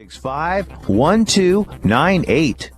865-1298.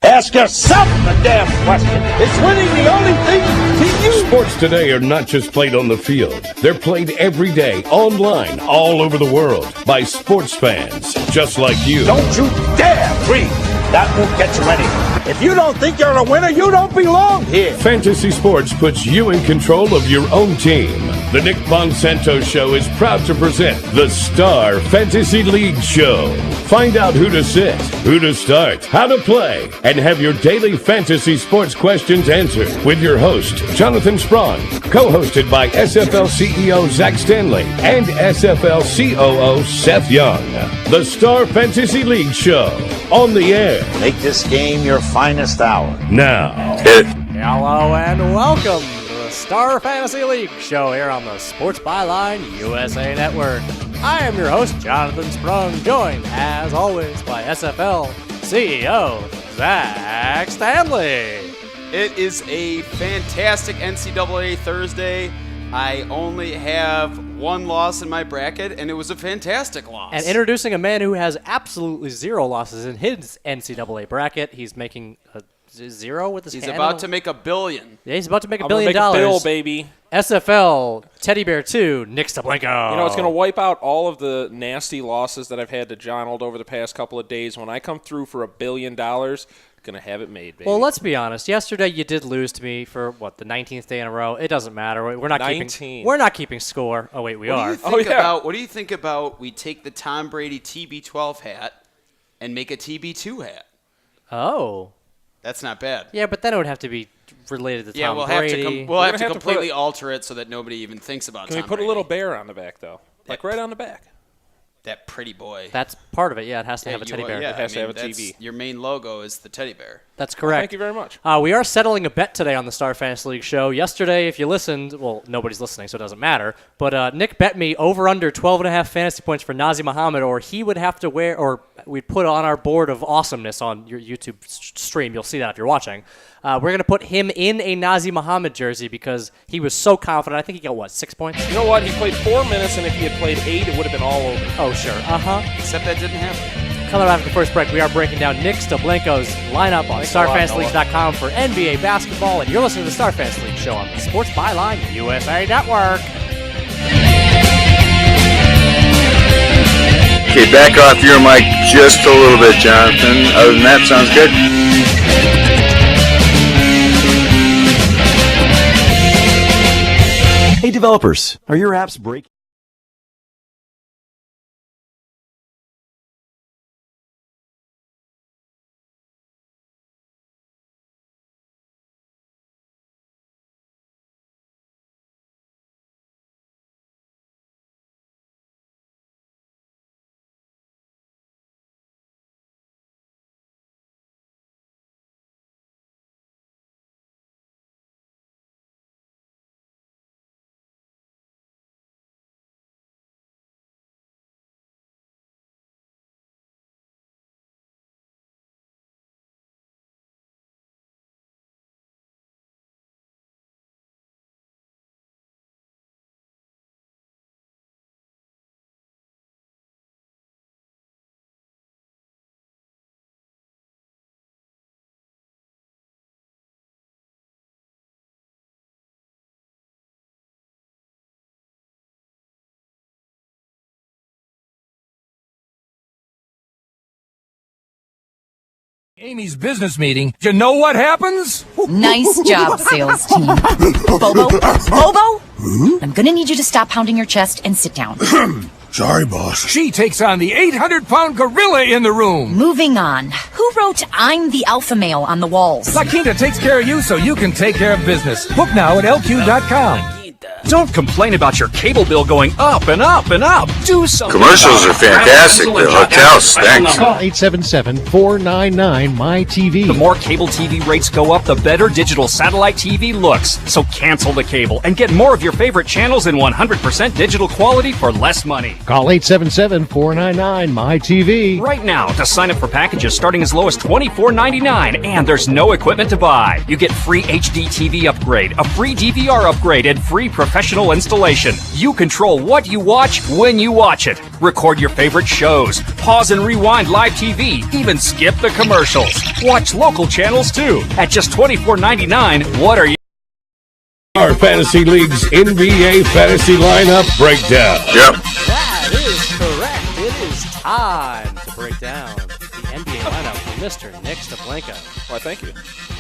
Ask yourself the damn question. Is winning the only thing to you? Sports today are not just played on the field. They're played every day, online, all over the world, by sports fans just like you. Don't you dare breathe. That won't get you anywhere. If you don't think you're a winner, you don't belong here. Fantasy Sports puts you in control of your own team. The Nick Bonsanto Show is proud to present the Star Fantasy League Show. Find out who to sit, who to start, how to play, and have your daily fantasy sports questions answered with your host, Jonathan Sprung, co-hosted by SFL CEO Zach Stanley and SFL COO Seth Young. The Star Fantasy League Show, on the air. Make this game your finest hour. Now. Hello and welcome to the Star Fantasy League Show here on the Sports Byline USA Network. I am your host, Jonathan Sprung, joined, as always, by SFL CEO Zach Stanley. It is a fantastic NCAA Thursday. I only have one loss in my bracket, and it was a fantastic loss. And introducing a man who has absolutely zero losses in his NCAA bracket. He's making a zero with his He's hand about on- to make $1 billion. Yeah, he's about to make $1 I'm billion. gonna make a bill, baby. SFL Teddy Bear 2, Nick Stablenko. You know, it's going to wipe out all of the nasty losses that I've had to Jonald over the past couple of days. When I come through for $1 billion, going to have it made, baby. Well, let's be honest. Yesterday, you did lose to me for the 19th day in a row. It doesn't matter. We're not 19. keeping. We're not keeping score. Oh wait, we are. What do you think about we take the Tom Brady TB12 hat and make a TB2 hat? Oh. That's not bad. Yeah, but then it would have to be related to Tom we'll Brady. we'll have to completely alter it so that nobody even thinks about Can Tom we put Brady. a little bear on the back, though? Like right on the back. That pretty boy. That's part of it. Yeah, it has to have a teddy bear. Yeah, It has to have a that's- TV. Your main logo is the teddy bear. That's correct. Thank you very much. We are settling a bet today on the Star Fantasy League show. Yesterday, if you listened, well, nobody's listening, so it doesn't matter. But Nick bet me over under 12.5 fantasy points for Nazir Muhammad, or he would have to wear, or we'd put on our board of awesomeness on your YouTube stream. You'll see that if you're watching. We're going to put him in a Nazir Muhammad jersey because he was so confident. I think he got, 6 points? You know what? He played 4 minutes, and if he had played 8, it would have been all over. Oh, sure. Except that didn't happen. Coming up after the first break, we are breaking down Nick Stablenko's lineup on StarFantasyLeague.com for NBA basketball, and you're listening to the Star Fantasy League show on the Sports Byline USA Network. Okay, back off your mic just a little bit, Jonathan. Other than that, sounds good. Hey, developers, are your apps breaking? Amy's business meeting. You know what happens? Nice job, sales team. Bobo? Bobo? I'm gonna need you to stop pounding your chest and sit down. Sorry, boss. She takes on the 800-pound gorilla in the room. Moving on. Who wrote "I'm the alpha male" on the walls? La Quinta takes care of you so you can take care of business. Book now at LQ.com. Don't complain about your cable bill going up and up and up. Do something. Commercials are fantastic. The hotel stinks. Call 877-499-MY-TV. The more cable TV rates go up, the better digital satellite TV looks. So cancel the cable and get more of your favorite channels in 100% digital quality for less money. Call 877-499-MY-TV. Right now to sign up for packages starting as low as $24.99, and there's no equipment to buy. You get free HD TV upgrade, a free DVR upgrade, and free professional professional installation. You control what you watch when you watch it. Record your favorite shows. Pause and rewind live TV. Even skip the commercials. Watch local channels too. At just $24.99, what are you? Our Fantasy League's NBA fantasy lineup breakdown. Yep. That is correct. It is time to break down the NBA lineup for Mr. Nick Staplenko. Why, thank you.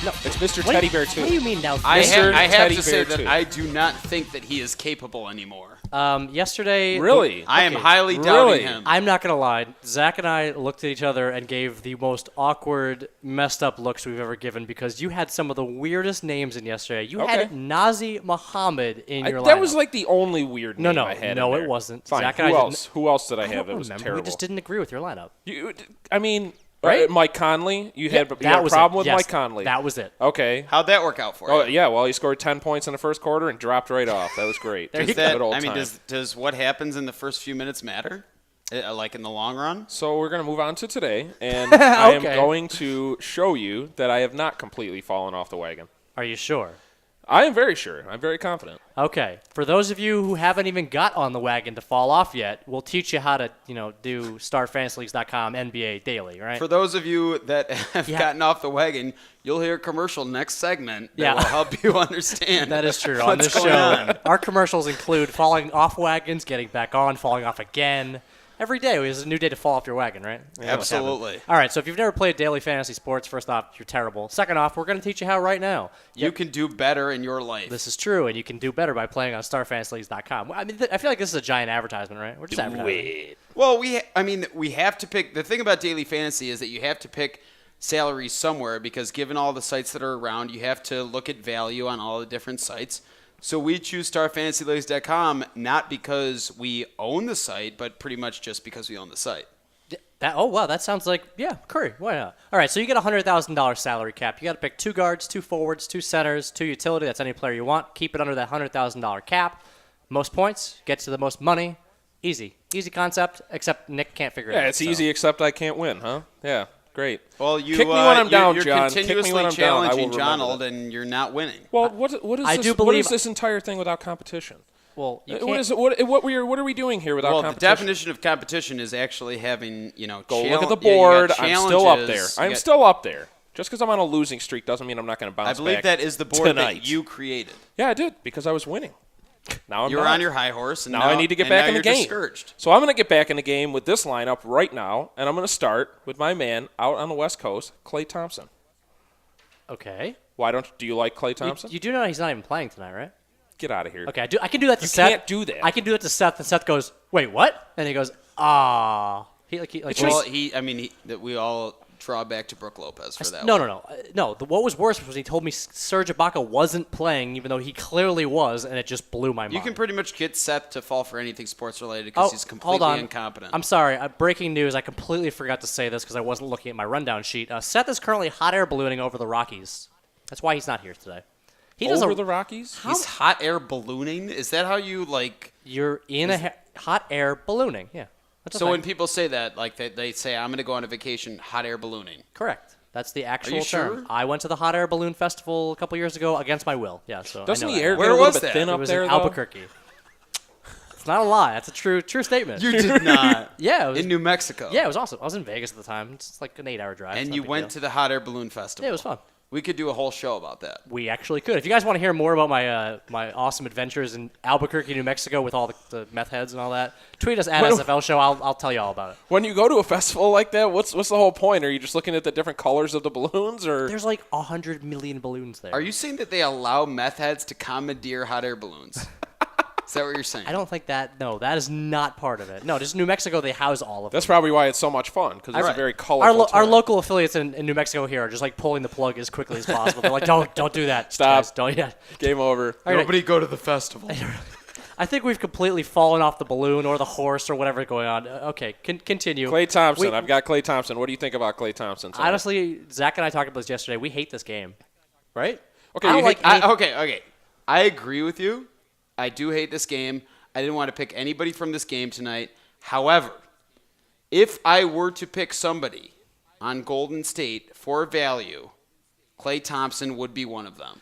No, It's Mr. Teddy Bear 2. What do you mean now? I Mr. have Teddy to say Bear that 2. I do not think that he is capable anymore. Yesterday, Really? I am Okay. highly doubting Really? him. I'm not gonna lie. Zach and I looked at each other and gave the most awkward, messed up looks we've ever given because you had some of the weirdest names in yesterday. You Okay. had Nazi Muhammad in your lineup. That was like the only weird name No, I had. no, in it there. wasn't. Fine. Zach and Who I else? Who else did I I have don't that was remember. terrible? We just didn't agree with your lineup. I mean, Right? Mike Conley. You had that a was problem it. with Yes, Mike Conley. That was it. Okay. How'd that work out for you? Oh yeah, well he scored 10 points in the first quarter and dropped right off. That was great. There Just you a go. good old I mean, time. does what happens in the first few minutes matter? Like in the long run? So we're going to move on to today, and I am Okay. going to show you that I have not completely fallen off the wagon. Are you sure? I am very sure. I'm very confident. Okay. For those of you who haven't even got on the wagon to fall off yet, we'll teach you how to, do StarFantasyLeagues.com NBA daily, right? For those of you that have Yeah. gotten off the wagon, you'll hear a commercial next segment that Yeah. will help you understand. That is true. On what's this going show, on. our commercials include falling off wagons, getting back on, falling off again. Every day is a new day to fall off your wagon, right? Absolutely. All right, so if you've never played daily fantasy sports, first off, you're terrible. Second off, we're going to teach you how right now. You can do better in your life. This is true, and you can do better by playing on StarFantasyLeagues.com. I mean, I feel like this is a giant advertisement, right? We're just advertising. Well, we have to pick. The thing about daily fantasy is that you have to pick salaries somewhere because given all the sites that are around, you have to look at value on all the different sites. So we choose StarFantasyLeagues.com not because we own the site, but pretty much just because we own the site. That sounds like, Curry. Why not? All right, so you get a $100,000 salary cap. You got to pick 2 guards, 2 forwards, 2 centers, 2 utility. That's any player you want. Keep it under that $100,000 cap. Most points, get to the most money. Easy concept, except Nick can't figure it out. Yeah, it's easy, except I can't win, huh? Yeah, great. Well, you kick me when I'm down, you're John. Kick me continuously when I'm down. I will challenging remember Jonald, that. and you're not winning. Well, what is I this? do What believe- is this entire thing without competition? Well, you What can't. is it? What are we doing here without Well, the competition? definition of competition is actually having, Go look at the board. I'm still up there. challenges. I'm still up there. Just because I'm on a losing streak doesn't mean I'm not going to bounce I back. believe that is the board tonight. that you created. Yeah, I did because I was winning. Now I'm You're not. on your high horse, and Now I need to get and back now in the you're game. Discouraged. So I'm going to get back in the game with this lineup right now, and I'm going to start with my man out on the West Coast, Klay Thompson. Okay. Do you like Klay Thompson? You do know he's not even playing tonight, right? Get out of here. Okay, I can do that to You Seth. can't do that. I can do it to Seth, and Seth goes, "Wait, what?" And he goes, "Ah." Well, we all draw back to Brook Lopez for that. No. one. What was worse was he told me Serge Ibaka wasn't playing, even though he clearly was, and it just blew my mind. You can pretty much get Seth to fall for anything sports related because he's completely hold on. incompetent. I'm sorry. Breaking news. I completely forgot to say this because I wasn't looking at my rundown sheet. Seth is currently hot air ballooning over the Rockies. That's why he's not here today. He does Over the Rockies? He's hot air ballooning. Is that how you like? You're in hot air ballooning. Yeah. That's a So thing. when people say that, like they say, "I'm going to go on a vacation, hot air ballooning." Correct. That's the actual you term. sure? I went to the hot air balloon festival a couple years ago against my will. Yeah. So Doesn't I know the that air now. get a Where little was bit that? thin It up was there, in though? Albuquerque. It's not a lie. That's a true statement. You did not. Yeah, it was, in New Mexico. Yeah, it was awesome. I was in Vegas at the time. It's like an 8-hour drive. And you went to the hot air balloon festival. Yeah, it was fun. We could do a whole show about that. We actually could. If you guys want to hear more about my my awesome adventures in Albuquerque, New Mexico, with all the meth heads and all that, tweet us at SFL Show. I'll tell you all about it. When you go to a festival like that, what's the whole point? Are you just looking at the different colors of the balloons, or There's like 100 million balloons there. Are you saying that they allow meth heads to commandeer hot air balloons? Is that what you're saying? I don't think that. No, that is not part of it. No, just New Mexico. They house all of that's them. probably why it's so much fun because it's a very colorful. Our term. local affiliates in New Mexico here are just like pulling the plug as quickly as possible. They're like, don't do that. Stop. Guys, don't. Yeah. Game over. All right. Nobody go to the festival. I think we've completely fallen off the balloon or the horse or whatever's going on. Okay, continue. Klay Thompson. I've got Klay Thompson. What do you think about Klay Thompson tonight? Honestly, Zach and I talked about this yesterday. We hate this game, right? Okay, I don't you like. hate- Okay. I agree with you. I do hate this game. I didn't want to pick anybody from this game tonight. However, if I were to pick somebody on Golden State for value, Klay Thompson would be one of them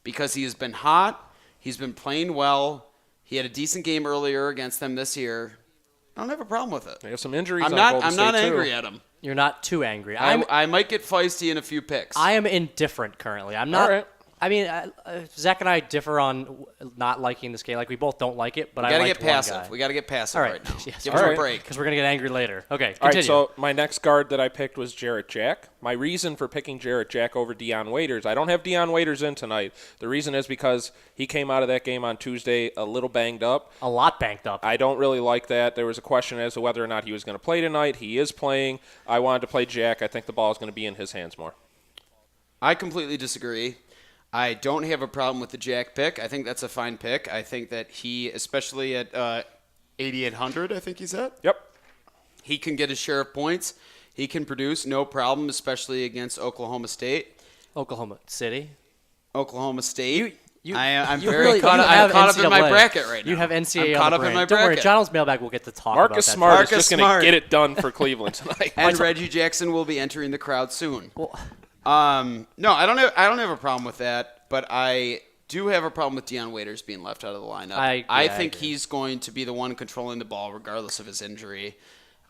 because he has been hot. He's been playing well. He had a decent game earlier against them this year. I don't have a problem with it. They have some injuries. I'm on Golden not State, angry too. at him. You're not too angry. I might get feisty in a few picks. I am indifferent currently. I'm not. All right. I mean, Zach and I differ on not liking this game. Like, we both don't like it, but we I gotta like get passive. We got to get passive right now. Yes. Give us a break. Because we're going to get angry later. Okay, continue. All right, so my next guard that I picked was Jarrett Jack. My reason for picking Jarrett Jack over Deion Waiters, I don't have Deion Waiters in tonight. The reason is because he came out of that game on Tuesday a little banged up. A lot banged up. I don't really like that. There was a question as to whether or not he was going to play tonight. He is playing. I wanted to play Jack. I think the ball is going to be in his hands more. I completely disagree. I don't have a problem with the Jack pick. I think that's a fine pick. I think that he, especially at 8,800, I think he's at. Yep. He can get his share of points. He can produce, no problem, especially against Oklahoma State. Oklahoma City. Oklahoma State. I'm you very really, caught you up. have I'm caught up in my NCAA. bracket right now. You have NCAA I'm caught on the up in brain. my Don't worry, bracket. John's mailbag will get to talk Marcus about Smart that. is just going to get it done for Cleveland tonight. And Reggie Jackson will be entering the crowd soon. Well, no, I don't have a problem with that, but I do have a problem with Deion Waiters being left out of the lineup. I think he's going to be the one controlling the ball regardless of his injury.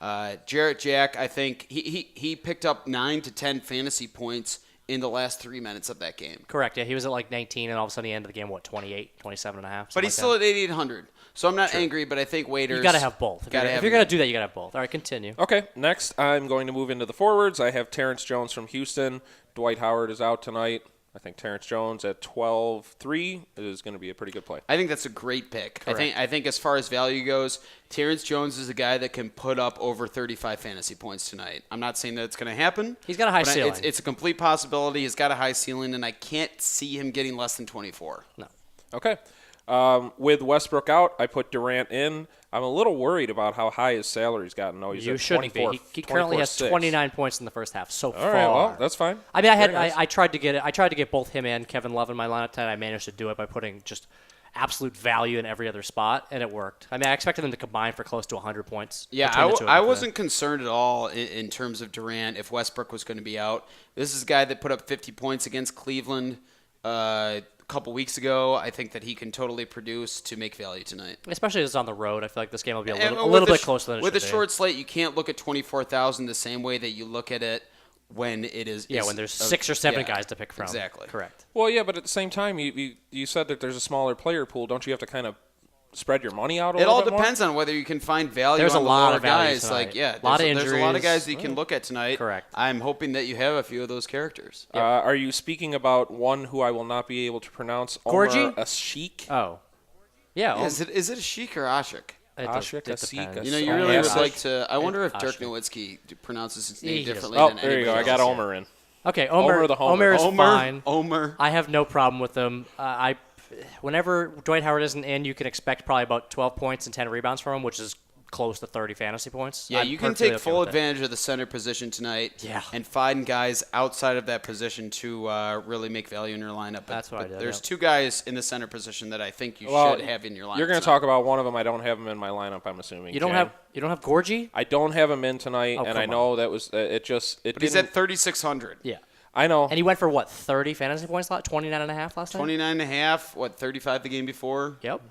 Jarrett Jack, I think he picked up 9 to 10 fantasy points in the last 3 minutes of that game. Correct. Yeah, he was at like 19, and all of a sudden he ended the game, 28, 27 and a half? But he's still at 8,800. So I'm not angry, but I think Waiters. You got to have both. If you're going to do that, you got to have both. All right, continue. Okay, next I'm going to move into the forwards. I have Terrence Jones from Houston. Dwight Howard is out tonight. I think Terrence Jones at 12-3 is going to be a pretty good play. I think that's a great pick. I think as far as value goes, Terrence Jones is a guy that can put up over 35 fantasy points tonight. I'm not saying that it's going to happen. He's got a high ceiling. It's a complete possibility. He's got a high ceiling, and I can't see him getting less than 24. No. Okay. With Westbrook out, I put Durant in. I'm a little worried about how high his salary's gotten. No, he's you at shouldn't 24, be. He currently has 29 points in the first half so far. All right, well, that's fine. I mean, I tried to get both him and Kevin Love in my lineup tonight. I managed to do it by putting just absolute value in every other spot, and it worked. I mean, I expected them to combine for close to 100 points. Yeah, I wasn't concerned at all in terms of Durant if Westbrook was going to be out. This is a guy that put up 50 points against Cleveland a couple weeks ago. I think that he can totally produce to make value tonight. Especially as it's on the road. I feel like this game will be a little bit closer than it should be. With a short slate, you can't look at 24,000 the same way that you look at it when it is. Yeah, when there's 6 or 7 guys to pick from. Exactly. Correct. Well, yeah, but at the same time, you said that there's a smaller player pool. Don't you have to kind of spread your money out a little bit more? It all depends on whether you can find value there's on a the lot lower of value guys. tonight. There's a lot of guys that you can look at tonight. Correct. I'm hoping that you have a few of those characters. Are you speaking about one who I will not be able to pronounce? Gorgie? Ashik? Oh. Yeah. Is it Ashik or Ashik? Ashik. You know, you really would like to. I wonder if Dirk Nowitzki pronounces his name differently than there you go. I got Omer in. Okay, Omer. the Homer. Omer is fine. Omer. I have no problem with him. Whenever Dwight Howard isn't in, you can expect probably about 12 points and 10 rebounds from him, which is close to 30 fantasy points. Yeah, I'm you can perfectly take okay full with it. advantage of the center position tonight. Yeah. And find guys outside of that position to really make value in your lineup. That's what I did. There's 2 guys in the center position that I think you Well, should have in your lineup. You're going to tonight. talk about one of them. I don't have him in my lineup. I'm assuming. You don't have Gorgie? I don't have him in tonight, Oh, and I come know that was it. But he's at 3,600. Yeah. I know. And he went for what, 30 fantasy points? 29.5 last time? 29.5. What, 35 the game before? Yep.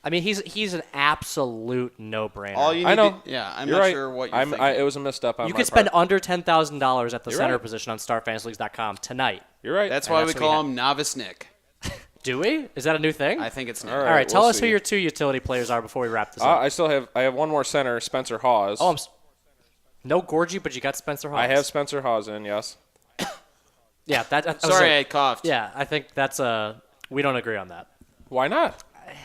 I mean, he's an absolute no-brainer. All you need I know. I'm You're not right. sure what you're thinking. It was a misstep on You my could spend part. under $10,000 at the You're center right. position on StarFantasyLeagues.com tonight. You're right. That's And why that's we what call you him Novice Nick. Do we? Is that a new thing? I think it's Nick. All All right, tell we'll us who see. your 2 utility players are before we wrap this up. I have one more center, Spencer Hawes. Oh, no Gorgie, but you got Spencer Hawes. I have Spencer Hawes in, yes. Yeah, that Sorry, I coughed. Yeah, I think that's we don't agree on that. Why not?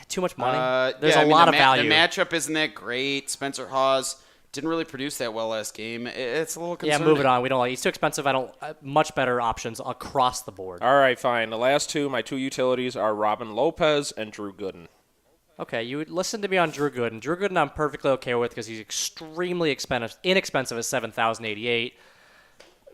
Too much money. There's a lot of The value. matchup isn't that great. Spencer Hawes didn't really produce that well last game. It's a little Yeah, concerning. moving on. We don't like. He's too expensive. I don't. Much better options across the board. All right, fine. The last my 2 utilities are Robin Lopez and Drew Gooden. Okay, you would listen to me on Drew Gooden. Drew Gooden, I'm perfectly okay with because he's extremely inexpensive at $7,088.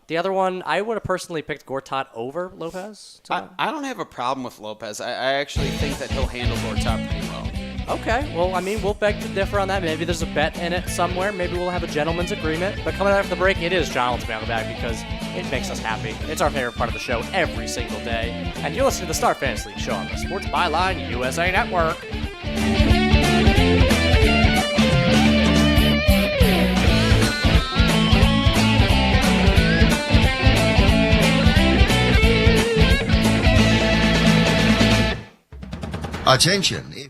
The other one, I would have personally picked Gortat over Lopez. I don't have a problem with Lopez. I actually think that he'll handle Gortat pretty well. Okay, well, I mean, we'll beg to differ on that. Maybe there's a bet in it somewhere. Maybe we'll have a gentleman's agreement. But coming after the break, it is Jonathan's mailbag because it makes us happy. It's our favorite part of the show every single day. And you're listening to the Star Fantasy League show on the Sports Byline USA Network. Attention.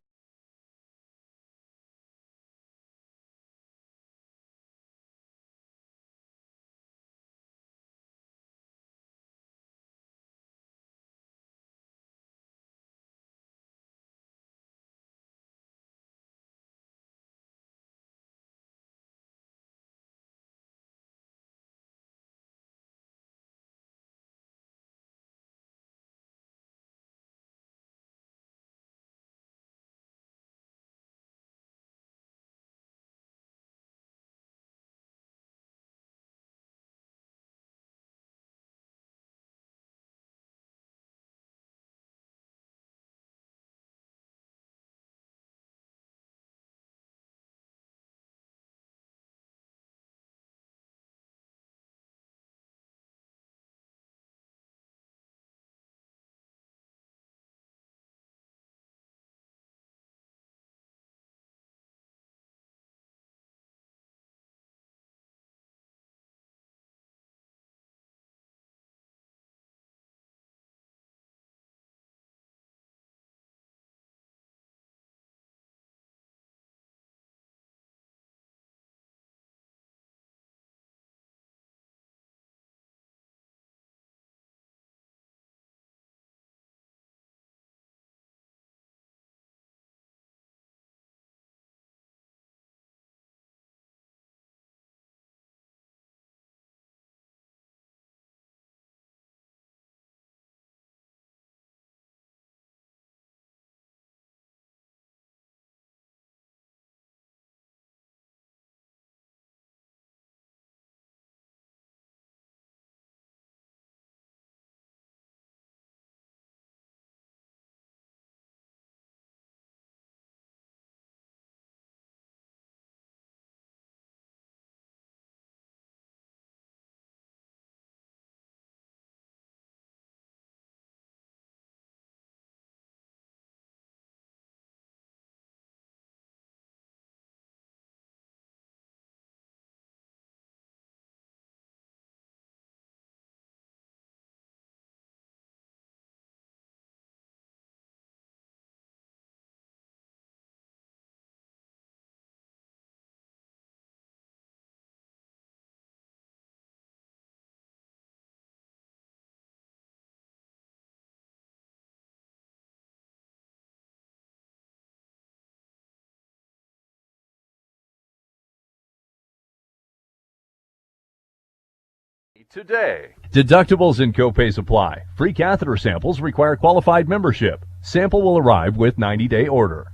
Today. Deductibles and copays apply. Free catheter samples require qualified membership. Sample will arrive with 90-day order.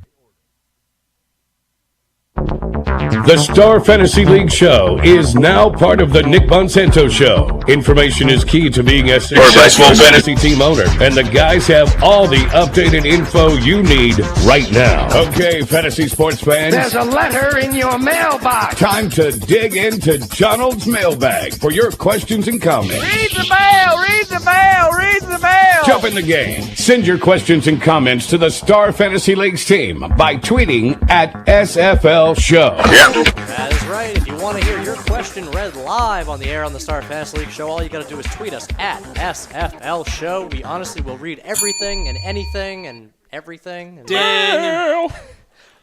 The Star Fantasy League show is now part of the Nick Bonsanto show. Information is key to being a successful fantasy team owner, and the guys have all the updated info you need right now. Okay, fantasy sports fans. There's a letter in your mailbox. Time to dig into Donald's mailbag for your questions and comments. Read the mail, read the mail, read the mail. Jump in the game. Send your questions and comments to the Star Fantasy League's team by tweeting at SFL Show. That is right. If you want to hear your question read live on the air on the Star Fantasy League show, all you got to do is tweet us at SFL Show. We honestly will read everything and anything and everything. And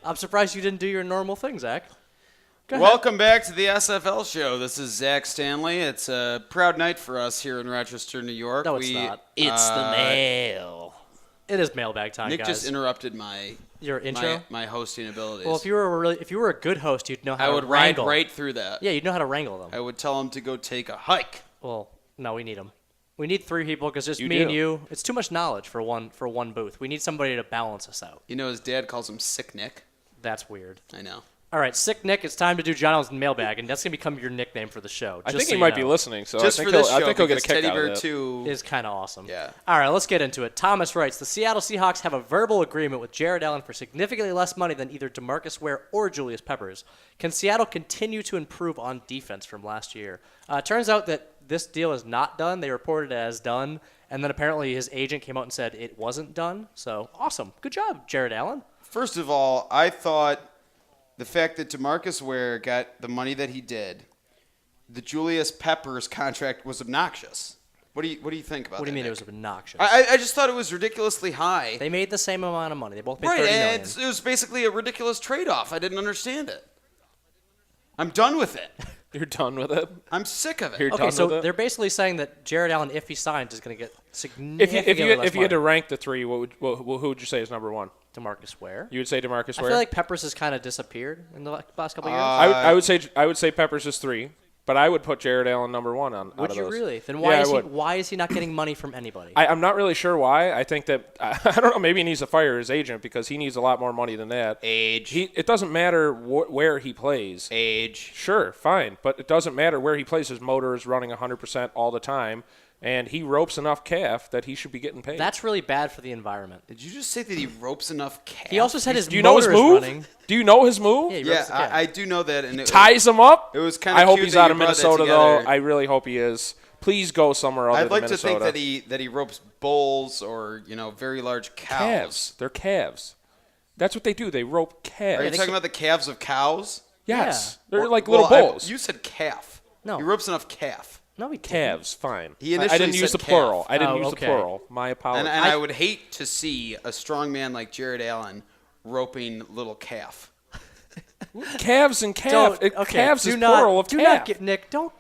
I'm surprised you didn't do your normal thing, Zach. Welcome back to the SFL show. This is Zach Stanley. It's a proud night for us here in Rochester, New York. No, it's not. It's the mail. It is mailbag time, Nick guys. just interrupted your intro, my hosting abilities. Well, if you were a good host, you'd know how to I would wrangle. ride right through that. Yeah, you'd know how to wrangle them. I would tell him to go take a hike. Well, no, we need them. We need three people because just me and you. It's too much knowledge for one booth. We need somebody to balance us out. You know, his dad calls him Sick Nick. That's weird. I know. All right, Sick Nick, it's time to do Jonathan's mailbag, and that's going to become your nickname for the show. I think he might be listening, so I think he'll get a kick out of it. Is kind of awesome. Yeah. All right, let's get into it. Thomas writes, the Seattle Seahawks have a verbal agreement with Jared Allen for significantly less money than either DeMarcus Ware or Julius Peppers. Can Seattle continue to improve on defense from last year? Turns out that this deal is not done. They reported it as done, and then apparently his agent came out and said it wasn't done. So, awesome. Good job, Jared Allen. First of all, I thought the fact that DeMarcus Ware got the money that he did, the Julius Peppers contract was obnoxious. What do you think about that? What do you mean Nick? it was obnoxious? I just thought it was ridiculously high. They made the same amount of money. They both made Right, $30 million. and it was basically a ridiculous trade-off. I didn't understand it. I'm done with it. You're done with it? I'm sick of it. You're Okay, done so with it? they're basically saying that Jared Allen, if he signs, is going to get significantly less If you had to money. rank the three, who would you say is number one? DeMarcus Ware. You would say DeMarcus I Ware? feel like Peppers has kind of disappeared in the last couple of years. I would say Peppers is 3, but I would put Jared Allen number 1 on. Would out of you those. really? Then Yeah, why is he not getting money from anybody? I'm not really sure why. I think that I don't know. Maybe he needs to fire his agent because he needs a lot more money than that. Age. It doesn't matter where he plays. Age. Sure, fine, but it doesn't matter where he plays. His motor is running 100% all the time, and he ropes enough calf that he should be getting paid. That's really bad for the environment. Did you just say that he ropes enough calf? He also said his Do you know his motor is move? running. Do you know his move? Yeah, he ropes the calf. I do know that. And it Ties him up. It was kind of. I hope cute he's that out you of brought that Minnesota, though. together. I really hope he is. Please go somewhere other I'd than like to Minnesota. think that he ropes bulls or very large cows. They're calves. That's what they do. They rope calves. Are you talking about the calves of cows? Yes. Yeah. They're like little bulls. You said calf. No. He ropes enough calf. No, he didn't. Calves, fine. He I initially didn't use said the plural. calf. I didn't use okay. the plural. My apologies. And I would hate to see a strong man like Jared Allen roping little calf. Calves and calf. Calves is plural of do calf. not get Nick. Don't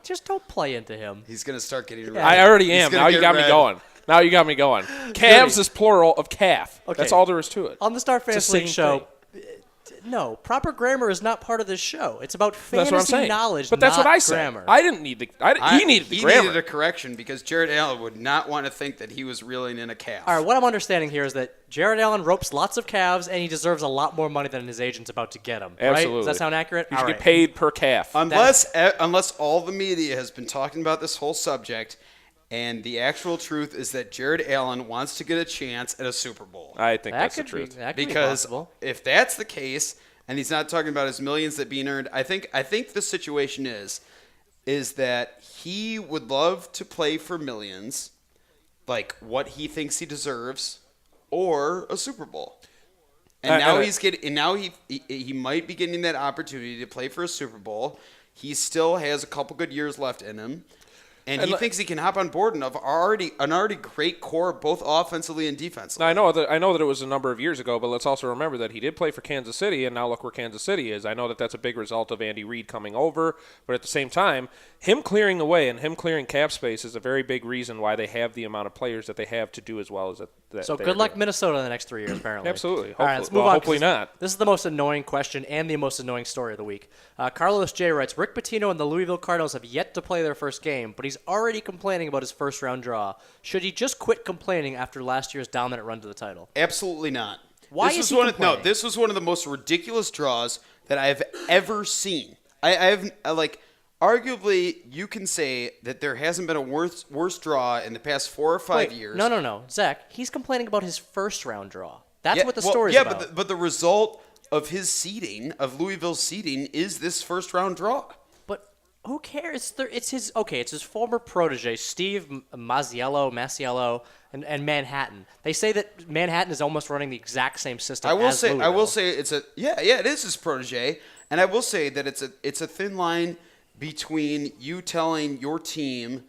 play into him. He's gonna start getting red. I already He's am. gonna Now you get got me red. going. Now you got me going. Calves is plural of calf. Okay. That's all there is to it. On the Star It's the Fantasy League same show, thing. no, proper grammar is not part of this show. It's about That's what I'm fantasy saying. knowledge, But that's not what I said. grammar. I didn't need the. He needed the grammar. He needed a correction because Jared Allen would not want to think that he was reeling in a calf. All right, what I'm understanding here is that Jared Allen ropes lots of calves, and he deserves a lot more money than his agent's about to get him. Right? Absolutely. Does that sound accurate? You should All get right. paid per calf. Unless all the media has been talking about this whole subject, and the actual truth is that Jared Allen wants to get a chance at a Super Bowl. I think That that's the could truth. That could be Because possible. if that's the case, and he's not talking about his millions that being earned, I think the situation is that he would love to play for millions, like what he thinks he deserves, or a Super Bowl. And now he might be getting that opportunity to play for a Super Bowl. He still has a couple good years left in him. And he thinks he can hop on board and have an already great core, both offensively and defensively. Now, I know that it was a number of years ago, but let's also remember that he did play for Kansas City, and now look where Kansas City is. I know that that's a big result of Andy Reid coming over, but at the same time, him clearing the way and him clearing cap space is a very big reason why they have the amount of players that they have to do as well as that. So good luck, Minnesota, in the next 3 years, apparently. Absolutely. All right, let's move on. Hopefully 'cause not. This is the most annoying question and the most annoying story of the week. Carlos J. writes, Rick Pitino and the Louisville Cardinals have yet to play their first game, but he's already complaining about his first-round draw. Should he just quit complaining after last year's dominant run to the title? Absolutely not. Why this is was he one complaining? this was one of the most ridiculous draws that I have ever seen. I've arguably you can say that there hasn't been a worse draw in the past 4 or 5 years. No. Zach, he's complaining about his first-round draw. That's what the story's about. Yeah, but the result of his seeding, of Louisville's seeding, is this first-round draw. But who cares? It's his former protege, Steve Masiello, and Manhattan. They say that Manhattan is almost running the exact same system. I will as say Louisville. it is his protege, and I will say that it's a thin line between you telling your team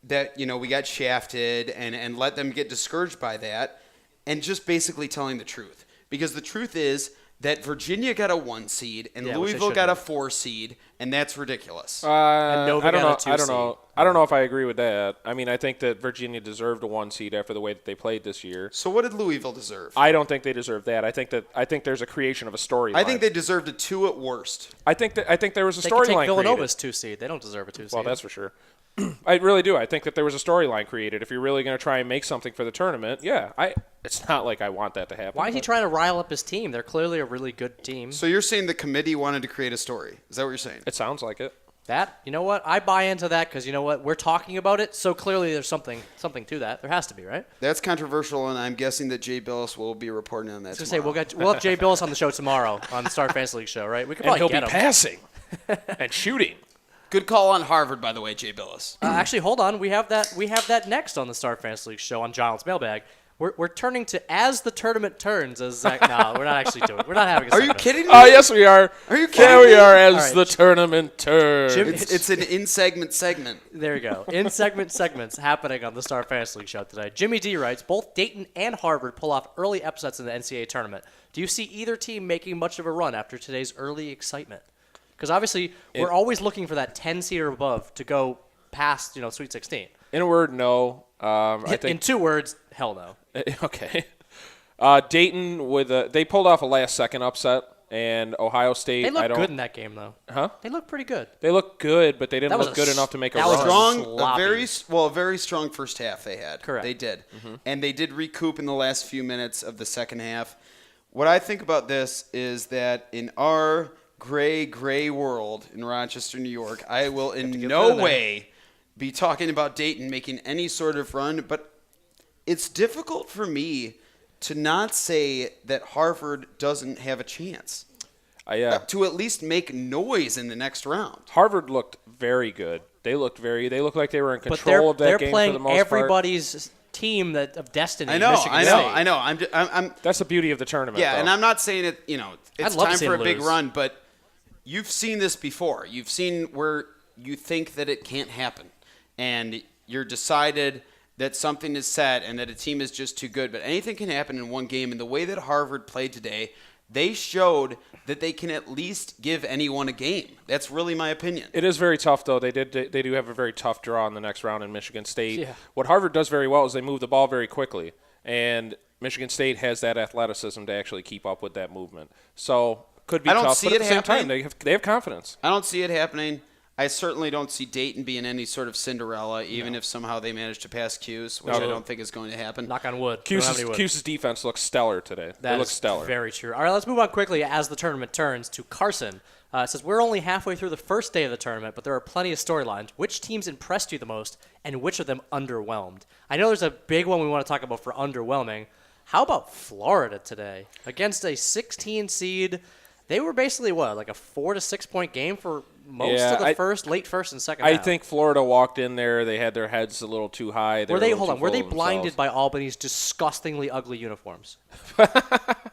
that we got shafted and let them get discouraged by that, and just basically telling the truth. Because the truth is that Virginia got a 1 seed and Louisville got a 4 seed, and that's ridiculous. And Nova got a 2 seed. I don't know if I agree with that. I mean, I think that Virginia deserved a 1 seed after the way that they played this year. So what did Louisville deserve? I don't think they deserve that. I think there's a creation of a storyline. I think they deserved a 2 at worst. I think there was a They could take storyline. Villanova's 2 seed. They don't deserve a 2 seed. Well, that's for sure. I really do. I think that there was a storyline created. If you're really going to try and make something for the tournament, it's not like I want that to happen. Why is he trying to rile up his team? They're clearly a really good team. So you're saying the committee wanted to create a story. Is that what you're saying? It sounds like it. You know what? I buy into that because you know what? We're talking about it, so clearly there's something to that. There has to be, right? That's controversial, and I'm guessing that Jay Billis will be reporting on that. I was gonna say we'll have Jay Billis on the show tomorrow on the Star Fantasy League show, right? We could And probably he'll get be him. passing and shooting. Good call on Harvard, by the way, Jay Billis. Actually, hold on. We have that next on the Star Fantasy League show on Jonathan's Mailbag. We're turning to as the tournament turns. As Zach, no, we're not actually doing it. We're not having a Are you segment. kidding me? Oh, yes, we are. Are you kidding There we me? are as All right. the tournament turns. It's an in-segment segment. There you go. In segments happening on the Star Fantasy League show today. Jimmy D writes, both Dayton and Harvard pull off early upsets in the NCAA tournament. Do you see either team making much of a run after today's early excitement? Because obviously we're always looking for that 10 seed or above to go past, Sweet 16. In a word, no. I think In 2 words, hell no. Okay. Dayton they pulled off a last-second upset, and Ohio State. They looked good in that game, though. Huh? They looked pretty good. They looked good, but they didn't look good enough to make a run. A very strong first half they had. Correct. They did. And they did recoup in the last few minutes of the second half. What I think about this is that in our gray world in Rochester, New York, I will in no way be talking about Dayton making any sort of run, but it's difficult for me to not say that Harvard doesn't have a chance. To at least make noise in the next round. Harvard looked very good. They looked like they were in control of that game for the most part. They're playing everybody's team of destiny. I know. I'm that's the beauty of the tournament. Yeah, though. and I'm not saying it. It's time for a big lose. run, but you've seen this before. You've seen where you think that it can't happen, and you're decided that something is set and that a team is just too good. But anything can happen in one game. And the way that Harvard played today, they showed that they can at least give anyone a game. That's really my opinion. It is very tough, though. They do have a very tough draw in the next round in Michigan State. Yeah. What Harvard does very well is they move the ball very quickly, and Michigan State has that athleticism to actually keep up with that movement. So could be tough, but at the same time, they have confidence. I don't see it happening. I certainly don't see Dayton being any sort of Cinderella, even if somehow they manage to pass Cuse, which I don't think is going to happen. Knock on wood. Cuse's defense looks stellar today. They look stellar. Very true. All right, let's move on quickly as the tournament turns to Carson. It says, we're only halfway through the first day of the tournament, but there are plenty of storylines. Which teams impressed you the most, and which of them underwhelmed? I know there's a big one we want to talk about for underwhelming. How about Florida today? Against a 16 seed, they were basically, like a 4 to 6 point game for most of the late first and second half. I think Florida walked in there. They had their heads a little too high. Were they blinded by Albany's disgustingly ugly uniforms?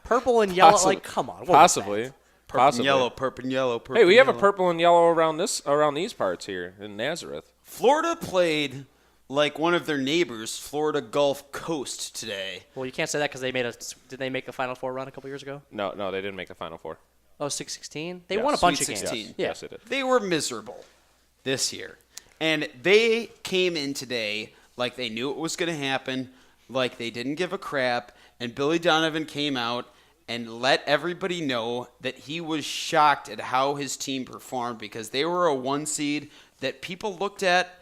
Purple and yellow, come on. Possibly. Purple and yellow, purple and yellow, purple. Hey, we have a purple and yellow around these parts here in Nazareth. Florida played like one of their neighbors, Florida Gulf Coast, today. Well, you can't say that because did they make a Final Four run a couple years ago? No, they didn't make the Final Four. Oh, 6-16? They won a bunch of games. Yes, they did. They were miserable this year. And they came in today like they knew it was going to happen, like they didn't give a crap, and Billy Donovan came out and let everybody know that he was shocked at how his team performed because they were a 1 seed that people looked at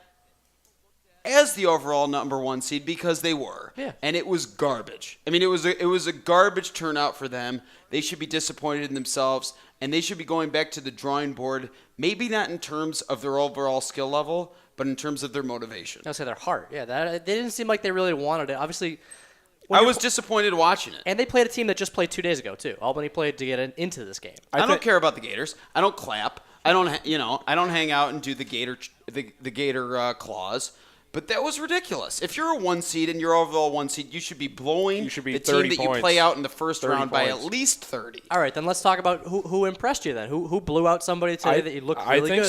as the overall number 1 seed because they were. Yeah. And it was garbage. I mean, it was a garbage turnout for them. They should be disappointed in themselves, and they should be going back to the drawing board, maybe not in terms of their overall skill level, but in terms of their motivation. I'll say their heart. Yeah, they didn't seem like they really wanted it. Obviously, I was disappointed watching it. And they played a team that just played 2 days ago, too. Albany played to get into this game. I don't care about the Gators. I don't clap. I don't hang out and do the Gator claws. But that was ridiculous. If you're a 1 seed and you're overall 1 seed, you should be blowing the team that you play out in the first round by at least 30. All right, then let's talk about who impressed you then. Who blew out somebody today that you looked really good?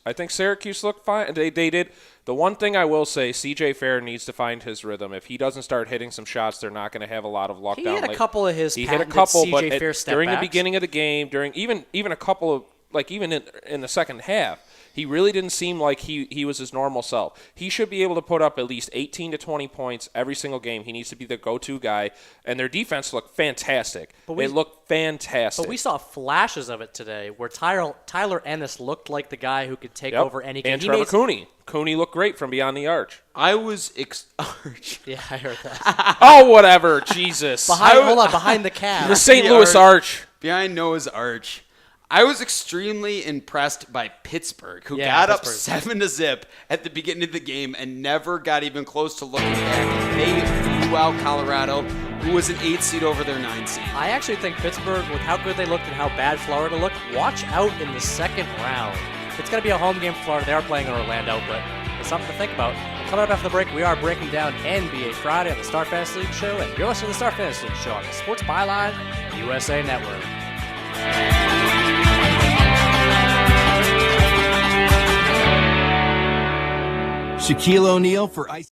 I think Syracuse looked fine. They did. The one thing I will say, C.J. Fair needs to find his rhythm. If he doesn't start hitting some shots, they're not going to have a lot of luck down. He hit a couple of his patented C.J. Fair step during backs. the beginning of the game, during even a couple of even in the second half. He really didn't seem like he was his normal self. He should be able to put up at least 18 to 20 points every single game. He needs to be the go-to guy. And their defense looked fantastic. It looked fantastic. But we saw flashes of it today where Tyler Ennis looked like the guy who could take over any game. And Trevor Cooney. Cooney looked great from beyond the arch. I was arch. Yeah, I heard that. Oh, whatever. Jesus. Behind the cab. The St. Louis arch. Behind Noah's arch. I was extremely impressed by Pittsburgh, who got up 7-0 at the beginning of the game and never got even close to looking back. They blew out Colorado, who was an 8 seed over their 9 seed. I actually think Pittsburgh, with how good they looked and how bad Florida looked, watch out in the second round. It's going to be a home game for Florida. They are playing in Orlando, but it's something to think about. Coming up after the break, we are breaking down NBA Friday on the Star Fantasy League Show, and you're listening to the Star Fantasy League Show on the Sports Byline USA Network. Shaquille O'Neal for ice.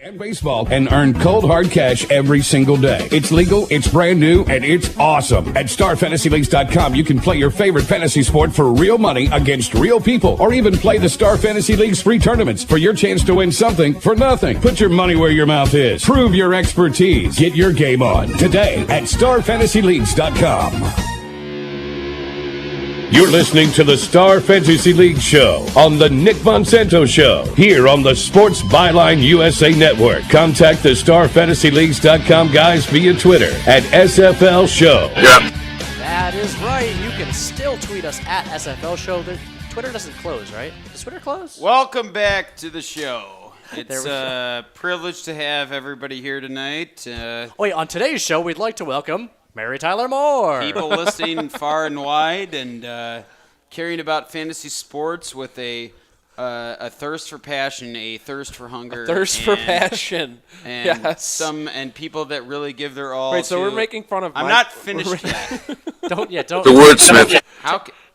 And baseball and earn cold hard cash every single day. It's legal, it's brand new, and it's awesome. At StarFantasyLeagues.com, you can play your favorite fantasy sport for real money against real people, or even play the Star Fantasy League's free tournaments for your chance to win something for nothing. Put your money where your mouth is. Prove your expertise. Get your game on today at StarFantasyLeagues.com. You're listening to the Star Fantasy League Show on the Nick Monsanto Show here on the Sports Byline USA Network. Contact the StarFantasyLeagues.com guys via Twitter at SFL Show. Yep. That is right. You can still tweet us at SFL Show. Twitter doesn't close, right? Does Twitter close? Welcome back to the show. It's a privilege to have everybody here tonight. Wait, on today's show, we'd like to welcome Mary Tyler Moore. People listening far and wide and caring about fantasy sports with a thirst for passion, a thirst for hunger, for passion, and yes. and people that really give their all. Wait, so we're making fun of. I'm not finished yet. Don't. The wordsmith.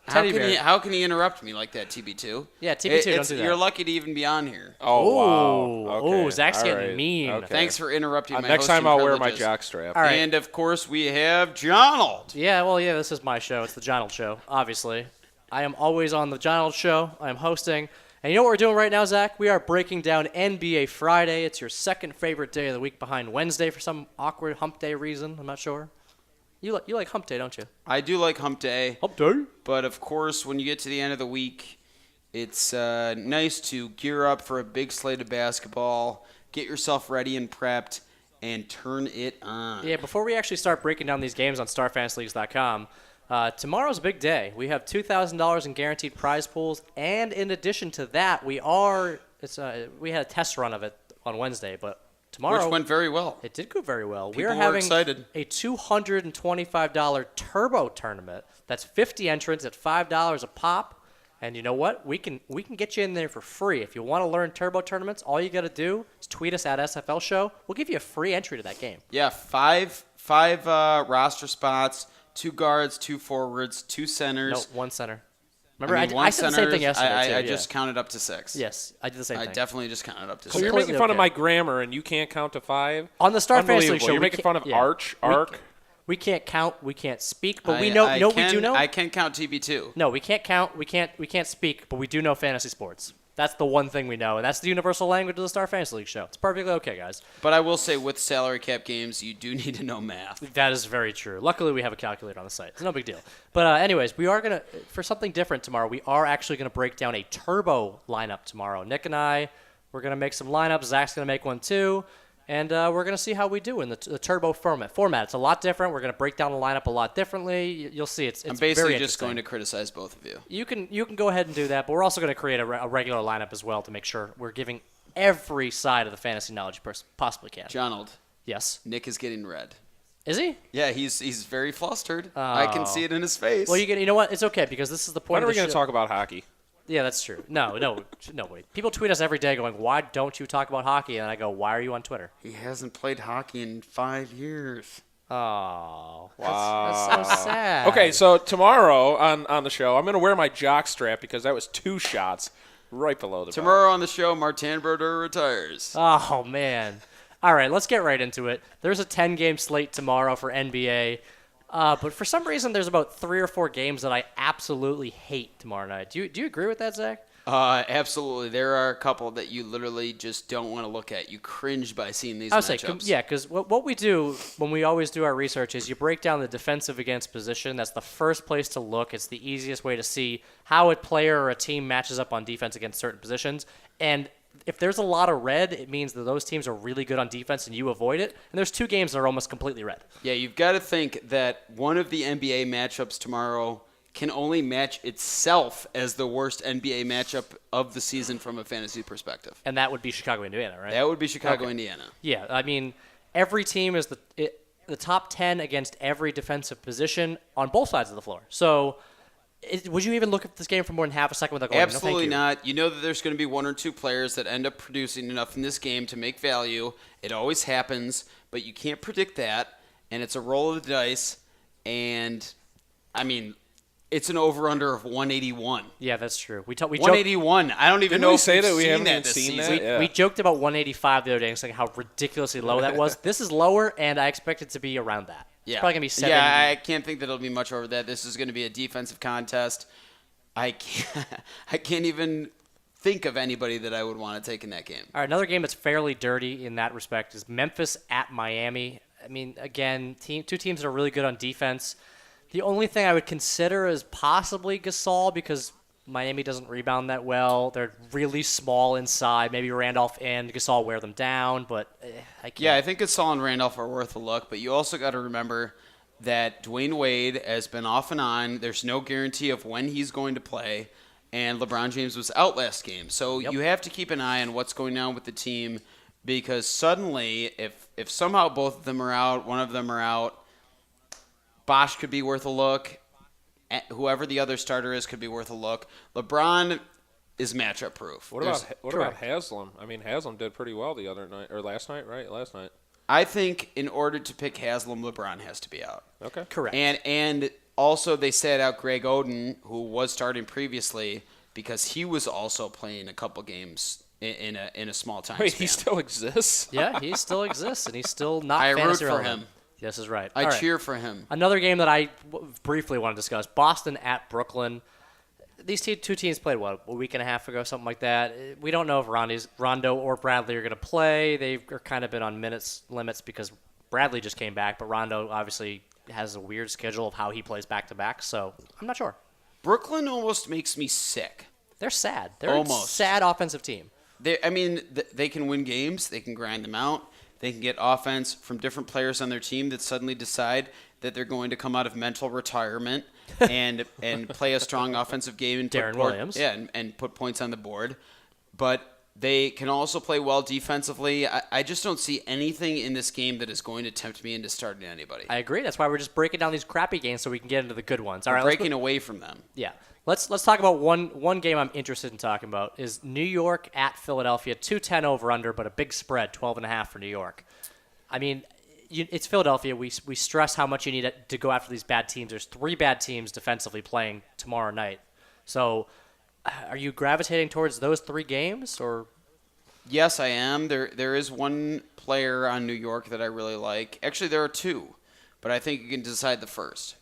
How can he interrupt me like that, TB2? Yeah, TB2, don't do that. You're lucky to even be on here. Oh, wow. Okay. Oh, Zach's getting mean. Okay. Thanks for interrupting my next hosting time I'll wear privileges. my jockstrap. All right. And, of course, we have Jonald. Yeah, this is my show. It's the Jonald Show, obviously. I am always on the Jonald Show. I am hosting. And you know what we're doing right now, Zach? We are breaking down NBA Friday. It's your second favorite day of the week behind Wednesday for some awkward hump day reason. I'm not sure. You like hump day, don't you? I do like hump day. Hump day? But, of course, when you get to the end of the week, it's nice to gear up for a big slate of basketball, get yourself ready and prepped, and turn it on. Yeah, before we actually start breaking down these games on StarFantasyLeagues.com, tomorrow's a big day. We have $2,000 in guaranteed prize pools, and in addition to that, we had a test run of it on Wednesday, but tomorrow. Which went very well. It did go very well. People we are were having excited. a $225 turbo tournament. That's 50 entrants at $5 a pop. And you know what? We can get you in there for free. If you want to learn turbo tournaments, all you got to do is tweet us at SFL Show. We'll give you a free entry to that game. Yeah, five roster spots, 2 guards, 2 forwards, 2 centers. No, 1 center. Remember, I said the same thing yesterday, I too, just counted up to 6. Yes, I did the same thing. I definitely just counted up to 6. So you're making fun of my grammar and you can't count to 5? On the Star Fantasy League show, you're making fun of arc. We can't count, we can't speak, but we know. We do know. I can count TB2. No, we can't count. We can't speak, but we do know fantasy sports. That's the one thing we know, and that's the universal language of the Star Fantasy League show. It's perfectly okay, guys. But I will say, with salary cap games, you do need to know math. That is very true. Luckily, we have a calculator on the site. It's no big deal. But anyways, we are gonna for something different tomorrow. We are actually gonna break down a turbo lineup tomorrow. Nick and I, we're gonna make some lineups. Zach's gonna make one too. And we're going to see how we do in the turbo format. It's a lot different. We're going to break down the lineup a lot differently. You'll see it's I'm very basically just going to criticize both of you. You can go ahead and do that, but we're also going to create a regular lineup as well to make sure we're giving every side of the fantasy knowledge you possibly can. Jonald. Yes? Nick is getting red. Is he? Yeah, he's very flustered. I can see it in his face. Well, you know what? It's okay because this is the point When are of we the going to talk about hockey? Yeah, that's true. Nobody. People tweet us every day going, why don't you talk about hockey? And I go, why are you on Twitter? He hasn't played hockey in 5 years. Oh, wow. That's so sad. Okay, so tomorrow on the show, I'm going to wear my jock strap because that was 2 shots right below the Tomorrow on the show, Martin Brodeur retires. Oh, man. All right, let's get right into it. There's a 10-game slate tomorrow for NBA. But for some reason, there's about 3 or 4 games that I absolutely hate tomorrow night. Do you agree with that, Zach? Absolutely. There are a couple that you literally just don't want to look at. You cringe by seeing these matchups. Yeah, because what we do when we always do our research is you break down the defensive against position. That's the first place to look. It's the easiest way to see how a player or a team matches up on defense against certain positions. And if there's a lot of red, it means that those teams are really good on defense and you avoid it. And there's 2 games that are almost completely red. Yeah, you've got to think that one of the NBA matchups tomorrow can only match itself as the worst NBA matchup of the season from a fantasy perspective. And that would be Chicago-Indiana, right? That would be Chicago-Indiana. Yeah, I mean, every team is the top 10 against every defensive position on both sides of the floor. So would you even look at this game for more than half a second without going, Absolutely no, not. You know that there's going to be 1 or 2 players that end up producing enough in this game to make value. It always happens, but you can't predict that, and it's a roll of the dice. And, I mean, it's an over-under of 181. Yeah, that's true. We 181. I don't even know if we've seen that this season. We joked about 185 the other day and saying how ridiculously low that was. This is lower, and I expect it to be around that. Yeah. It's probably going to be 70. Yeah, I can't think that it'll be much over that. This is going to be a defensive contest. I can't even think of anybody that I would want to take in that game. All right, another game that's fairly dirty in that respect is Memphis at Miami. I mean, again, 2 teams that are really good on defense. The only thing I would consider is possibly Gasol because Miami doesn't rebound that well. They're really small inside. Maybe Randolph and Gasol wear them down, but I can't. Yeah, I think Gasol and Randolph are worth a look, but you also got to remember that Dwayne Wade has been off and on. There's no guarantee of when he's going to play, and LeBron James was out last game. So you have to keep an eye on what's going on with the team because suddenly if somehow both of them are out, one of them are out, Bosch could be worth a look. Whoever the other starter is could be worth a look. LeBron is matchup proof. What about Haslam? I mean, Haslam did pretty well the other night or last night, right? Last night. I think in order to pick Haslam, LeBron has to be out. Okay. Correct. And also they sat out Greg Oden, who was starting previously, because he was also playing a couple games in a small time Wait, span. he still exists? Yeah, he still exists, and he's still not I root fantasy for relevant. him. This is right. I cheer for him. Another game that I briefly want to discuss, Boston at Brooklyn. These 2 teams played, a week and a half ago, something like that. We don't know if Rondo or Bradley are going to play. They've kind of been on minutes limits because Bradley just came back, but Rondo obviously has a weird schedule of how he plays back-to-back, so I'm not sure. Brooklyn almost makes me sick. They're sad. They're a sad offensive team. They can win games. They can grind them out. They can get offense from different players on their team that suddenly decide that they're going to come out of mental retirement and play a strong offensive game and Williams. Yeah, and put points on the board. But They can also play well defensively. I just don't see anything in this game that is going to tempt me into starting anybody. I agree. That's why we're just breaking down these crappy games so we can get into the good ones. All We're right, breaking away from them. Yeah. Let's talk about one game I'm interested in talking about is New York at Philadelphia, 210 over-under, but a big spread, 12.5 for New York. I mean, it's Philadelphia. We stress how much you need to go after these bad teams. There's 3 bad teams defensively playing tomorrow night. So are you gravitating towards those 3 games? Or? Yes, I am. There is one player on New York that I really like. Actually, there are 2, but I think you can decide the first.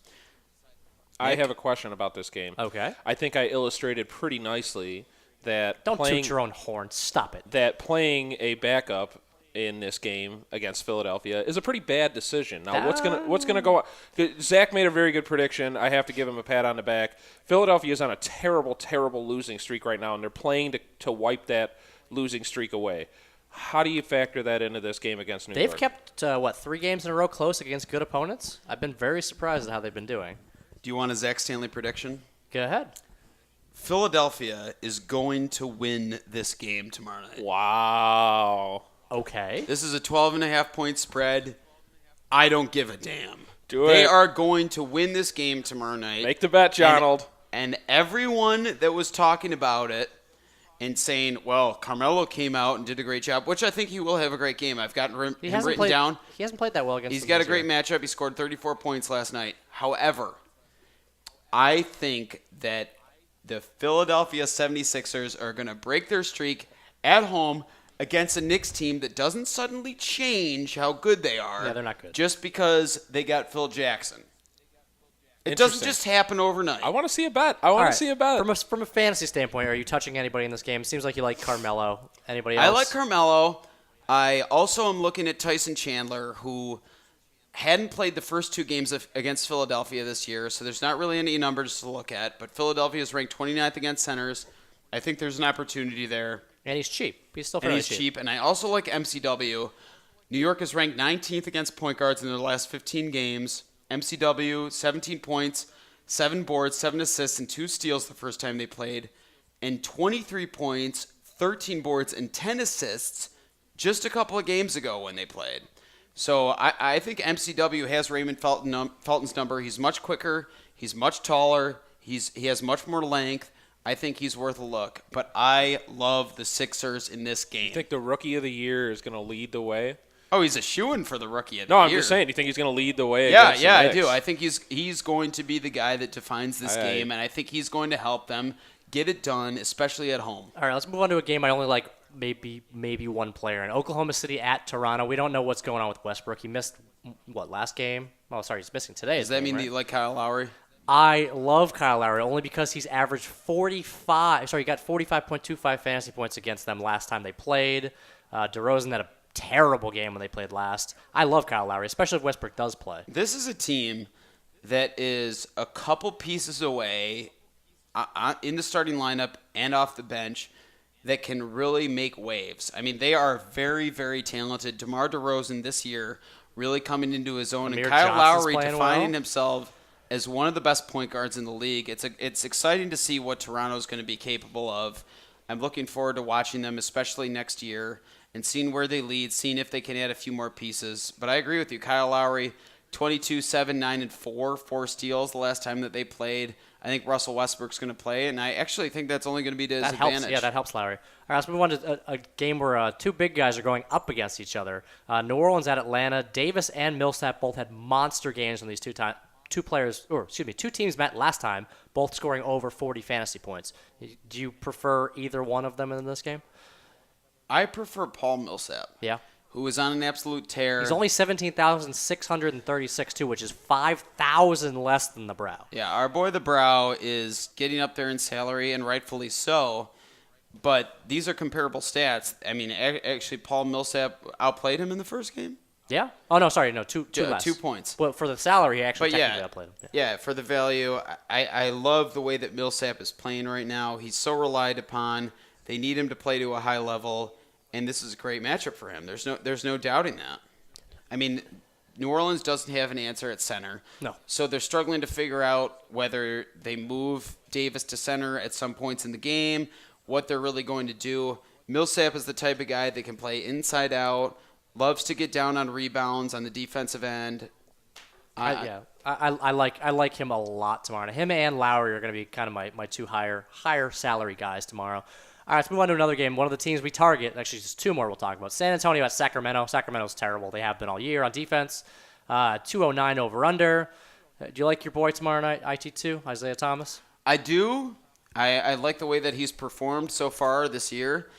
I have a question about this game. Okay. I think I illustrated pretty nicely that Don't toot your own horn. Stop it. That playing a backup in this game against Philadelphia is a pretty bad decision. Now, what's gonna go on? Zach made a very good prediction. I have to give him a pat on the back. Philadelphia is on a terrible, terrible losing streak right now, and they're playing to wipe that losing streak away. How do you factor that into this game against New York? They've kept, 3 games in a row close against good opponents? I've been very surprised at how they've been doing. Do you want a Zach Stanley prediction? Go ahead. Philadelphia is going to win this game tomorrow night. Wow. Okay. This is a 12.5-point spread. I don't give a damn. Do it. They are going to win this game tomorrow night. Make the bet, Jonald. And everyone that was talking about it and saying, well, Carmelo came out and did a great job, which I think he will have a great game. I've gotten him written down. He hasn't played that well against He's got a great matchup. He scored 34 points last night. However, I think that the Philadelphia 76ers are going to break their streak at home against a Knicks team that doesn't suddenly change how good they are. Yeah, they're not good. Just because they got Phil Jackson. It doesn't just happen overnight. I want to see a bet. I want to see a bet. From a fantasy standpoint, are you touching anybody in this game? It seems like you like Carmelo. Anybody else? I like Carmelo. I also am looking at Tyson Chandler, who hadn't played the first 2 games against Philadelphia this year, so there's not really any numbers to look at. But Philadelphia is ranked 29th against centers. I think there's an opportunity there. And he's cheap. He's still fairly cheap. cheap. And I also like MCW. New York is ranked 19th against point guards in their last 15 games. MCW, 17 points, 7 boards, 7 assists, and 2 steals the first time they played. And 23 points, 13 boards, and 10 assists just a couple of games ago when they played. So I think MCW has Raymond Felton's number. He's much quicker. He's much taller. He has much more length. I think he's worth a look. But I love the Sixers in this game. You think the Rookie of the Year is going to lead the way? Oh, he's a shoo-in for the Rookie of the Year. Year. No, I'm just saying. Do you think he's going to lead the way? Yeah, against the I Knicks? do. I think he's going to be the guy that defines this game, and I think he's going to help them get it done, especially at home. All right, let's move on to a game I only like maybe one player. In Oklahoma City at Toronto, we don't know what's going on with Westbrook. He missed, last game? Oh, sorry, he's missing today. Does that mean that you like Kyle Lowry? I love Kyle Lowry only because he's averaged 45. Sorry, he got 45.25 fantasy points against them last time they played. DeRozan had a terrible game when they played last. I love Kyle Lowry, especially if Westbrook does play. This is a team that is a couple pieces away in the starting lineup and off the bench that can really make waves. I mean, they are very, very talented. DeMar DeRozan this year really coming into his own, and Kyle Lowry defining himself as one of the best point guards in the league. It's exciting to see what Toronto's going to be capable of. I'm looking forward to watching them, especially next year, and seeing where they lead, seeing if they can add a few more pieces. But I agree with you. Kyle Lowry, 22, 7, 9, and 4 steals the last time that they played. I think Russell Westbrook's going to play, and I actually think that's only going to be to his advantage. Yeah, that helps Lowry. All right, let's move on to a game where 2 big guys are going up against each other. New Orleans at Atlanta. Davis and Millsap both had monster games when these two teams met last time, both scoring over 40 fantasy points. Do you prefer either one of them in this game? I prefer Paul Millsap. Yeah. Who was on an absolute tear. He's only 17,636 too, which is 5,000 less than the Brow. Yeah, our boy the Brow is getting up there in salary, and rightfully so. But these are comparable stats. I mean, actually, Paul Millsap outplayed him in the first game. Yeah. Oh no, sorry, no, two less. 2 points. But for the salary, he actually technically outplayed him. Yeah, for the value, I love the way that Millsap is playing right now. He's so relied upon. They need him to play to a high level. And this is a great matchup for him. There's no doubting that. I mean, New Orleans doesn't have an answer at center. No. So they're struggling to figure out whether they move Davis to center at some points in the game, what they're really going to do. Millsap is the type of guy that can play inside out, loves to get down on rebounds on the defensive end. I like him a lot tomorrow. Him and Lowry are going to be kind of my two higher salary guys tomorrow. All right, let's move on to another game. One of the teams we target, actually just two more we'll talk about. San Antonio at Sacramento. Sacramento's terrible. They have been all year on defense. 209 over-under. Do you like your boy tomorrow night, IT2, Isaiah Thomas? I do. I like the way that he's performed so far this year,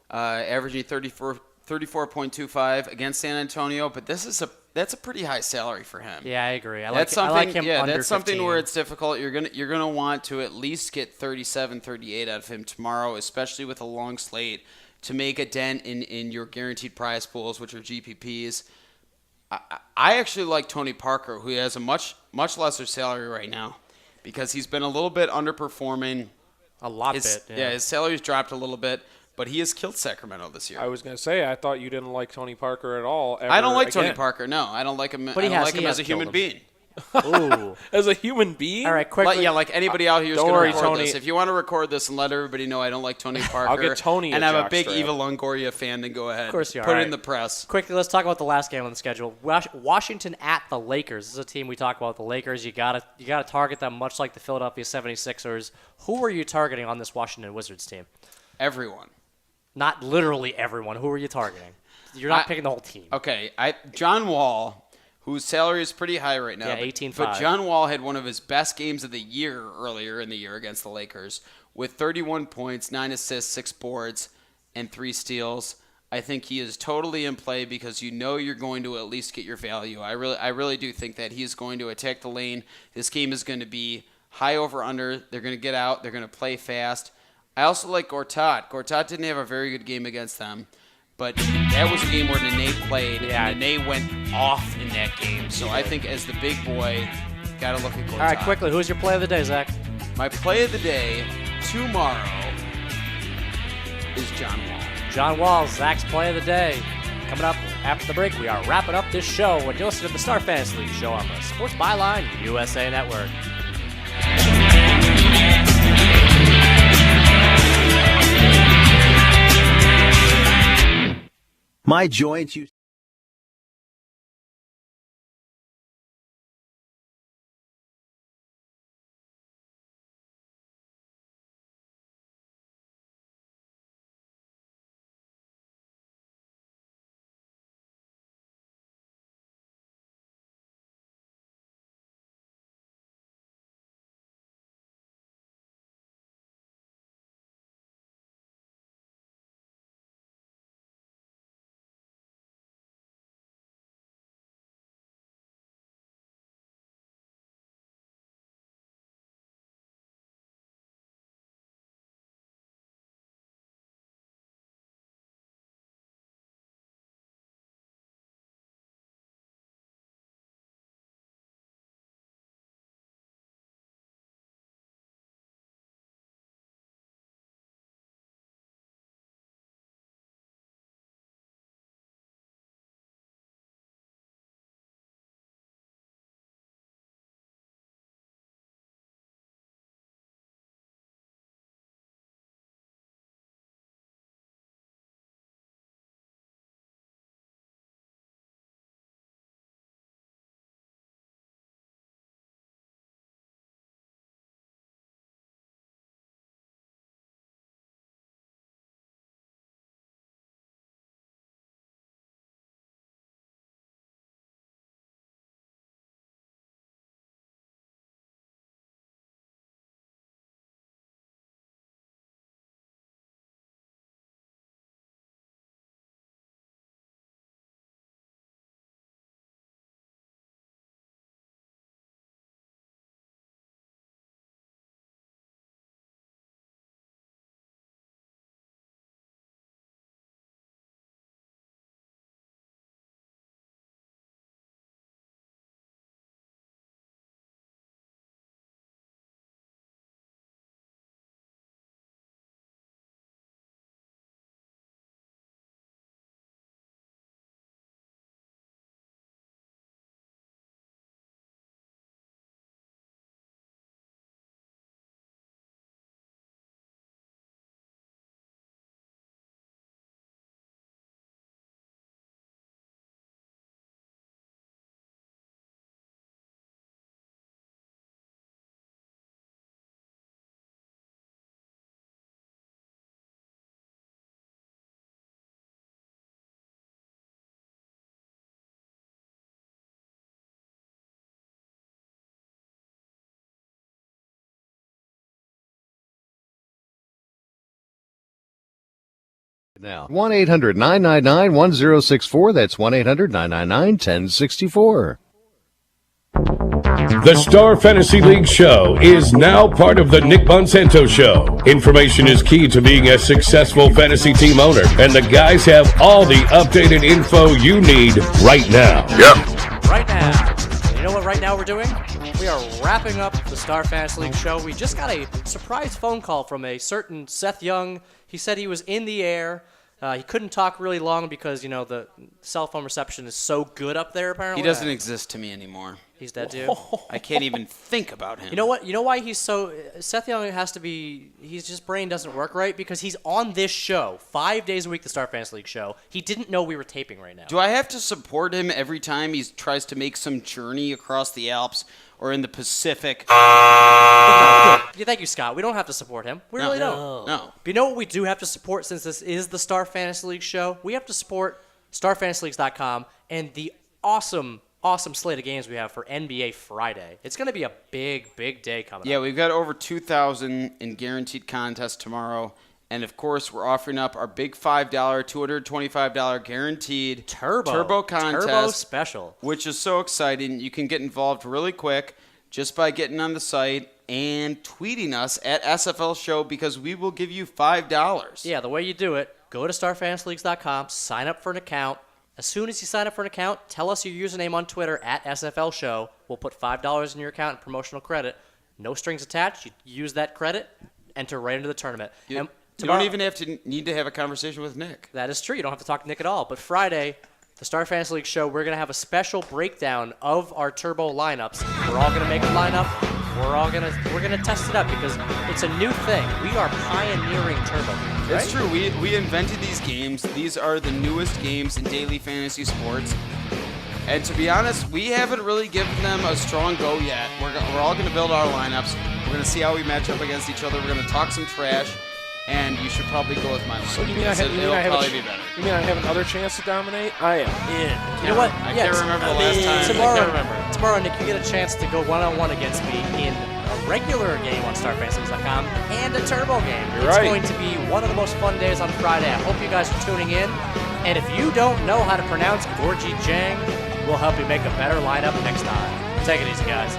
averaging 34.25 against San Antonio. But that's a pretty high salary for him. Yeah, I agree. I like him. Yeah, under that's something 15. where it's difficult. You're gonna want to at least get 37, 38 out of him tomorrow, especially with a long slate, to make a dent in your guaranteed prize pools, which are GPPs. I actually like Tony Parker, who has a much lesser salary right now, because he's been a little bit underperforming. Yeah, his salary's dropped a little bit, but he has killed Sacramento this year. I was going to say, I thought you didn't like Tony Parker at all. I don't like Tony Parker. No, I don't like him. But I don't like him as a human being. Ooh. As a human being? All right, quickly. Like anybody out here is going to record Tony. this. If you want to record this and let everybody know I don't like Tony Parker, I'll get Tony and a I'm a big jockstrap. Eva Longoria fan, then go ahead. Of course you are. Put All it right. in the press. Quickly, let's talk about the last game on the schedule. Washington at the Lakers. This is a team we talk about. The Lakers. You gotta target them, much like the Philadelphia 76ers. Who are you targeting on this Washington Wizards team? Everyone. Not literally everyone. Who are you targeting? You're not picking the whole team. Okay, John Wall, whose salary is pretty high right now. Yeah, 18.5. But John Wall had one of his best games of the year earlier in the year against the Lakers with 31 points, 9 assists, 6 boards, and 3 steals. I think he is totally in play because you know you're going to at least get your value. I really do think that he's going to attack the lane. This game is going to be high over under. They're going to get out. They're going to play fast. I also like Gortat. Gortat didn't have a very good game against them, but that was a game where Nene played, and Nene went off in that game. So I think as the big boy, got to look at Gortat. All right, quickly, who's your play of the day, Zach? My play of the day tomorrow is John Wall. John Wall, Zach's play of the day. Coming up after the break, we are wrapping up this show when you listen to the Star Fantasy League show on the Sports Byline USA Network. My joints now. 1-800-999-1064. That's 1-800-999-1064. The Star Fantasy League Show is now part of the Nick Monsanto Show. Information is key to being a successful fantasy team owner, and the guys have all the updated info you need right now. Yep. Right now. You know what right now we're doing? We are wrapping up the Star Fantasy League Show. We just got a surprise phone call from a certain Seth Young. He said he was in the air. He couldn't talk really long because, the cell phone reception is so good up there, apparently. He doesn't exist to me anymore. He's dead, dude. I can't even think about him. You know what? You know why he's so... Seth Young has to be... His just brain doesn't work right because he's on this show 5 days a week, the Star Fantasy League Show. He didn't know we were taping right now. Do I have to support him every time he tries to make some journey across the Alps or in the Pacific? Thank you, Scott. We don't have to support him. We really don't. No. But you know what we do have to support since this is the Star Fantasy League Show? We have to support StarFantasyLeagues.com and the awesome slate of games we have for NBA Friday. It's going to be a big, big day coming up. Yeah, we've got over 2,000 in guaranteed contests tomorrow. And, of course, we're offering up our big $5, $225 guaranteed Turbo contest. Turbo special. Which is so exciting. You can get involved really quick just by getting on the site and tweeting us at SFL Show because we will give you $5. Yeah, the way you do it, go to StarFantasyLeagues.com, sign up for an account. As soon as you sign up for an account, tell us your username on Twitter at SFL Show. We'll put $5 in your account in promotional credit. No strings attached. You use that credit, enter right into the tournament. You don't even need to have a conversation with Nick. That is true. You don't have to talk to Nick at all. But Friday, the Star Fantasy League Show, we're going to have a special breakdown of our Turbo lineups. We're all going to make a lineup. We're going to test it up because it's a new thing. We are pioneering Turbo games, right? It's true. We invented these games. These are the newest games in daily fantasy sports. And to be honest, we haven't really given them a strong go yet. We're all going to build our lineups. We're going to see how we match up against each other. We're going to talk some trash. And you should probably go with my lineup. So you mean I have another chance to dominate? I am in. You know what? I can't remember the last time. Tomorrow, Nick, you get a chance to go one-on-one against me in a regular game on StarFantasy.com and a Turbo game. It's going to be one of the most fun days on Friday. I hope you guys are tuning in. And if you don't know how to pronounce Gorgie Jang, we'll help you make a better lineup next time. Take it easy, guys.